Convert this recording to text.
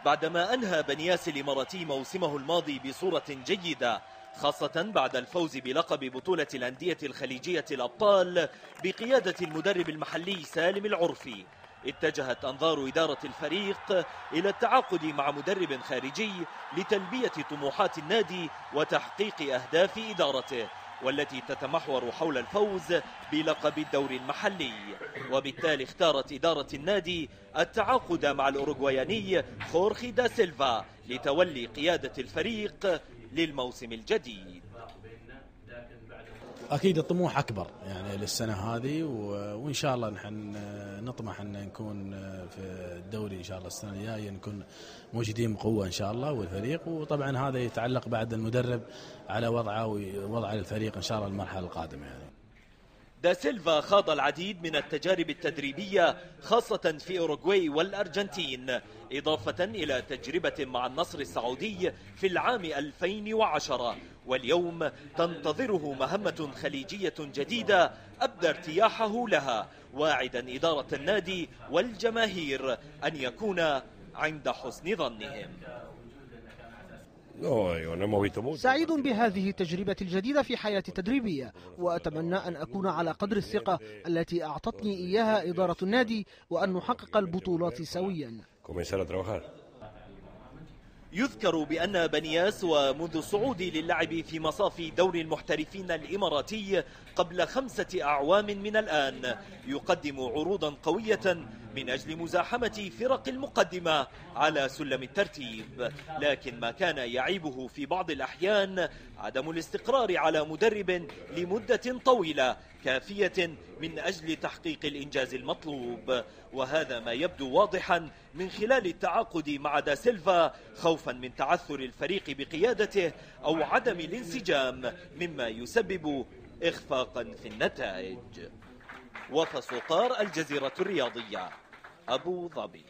بعدما أنهى بنياس الإماراتي موسمه الماضي بصورة جيدة، خاصة بعد الفوز بلقب بطولة الأندية الخليجية الأبطال بقيادة المدرب المحلي سالم العرفي، اتجهت أنظار إدارة الفريق إلى التعاقد مع مدرب خارجي لتلبية طموحات النادي وتحقيق أهداف إدارته، والتي تتمحور حول الفوز بلقب الدوري المحلي. وبالتالي اختارت إدارة النادي التعاقد مع الأوروغواياني خورخي دا سيلفا لتولي قيادة الفريق للموسم الجديد. أكيد الطموح أكبر يعني للسنة هذه، وإن شاء الله نحن نطمح أن نكون في الدوري إن شاء الله السنة الجاية، نكون موجودين بقوة إن شاء الله والفريق، وطبعا هذا يتعلق بعد المدرب على وضعه ووضع الفريق إن شاء الله المرحلة القادمة يعني. دا سيلفا خاض العديد من التجارب التدريبية خاصة في أوروغواي والأرجنتين، إضافة إلى تجربة مع النصر السعودي في العام 2010، واليوم تنتظره مهمة خليجية جديدة أبدى ارتياحه لها، واعدا إدارة النادي والجماهير أن يكون عند حسن ظنهم. سعيد بهذه التجربة الجديدة في حياتي التدريبية، وأتمنى أن أكون على قدر الثقة التي أعطتني إياها إدارة النادي، وأن نحقق البطولات سويا. يذكر بأن بنياس ومنذ صعودي للعب في مصاف دوري المحترفين الإماراتي قبل 5 أعوام من الآن يقدم عروضا قوية من أجل مزاحمة فرق المقدمة على سلم الترتيب، لكن ما كان يعيبه في بعض الأحيان عدم الاستقرار على مدرب لمدة طويلة كافية من أجل تحقيق الإنجاز المطلوب، وهذا ما يبدو واضحا من خلال التعاقد مع دا سيلفا، خوفا من تعثر الفريق بقيادته أو عدم الانسجام مما يسبب إخفاقا في النتائج. وفا سوقار، الجزيرة الرياضية، أبو ظبي.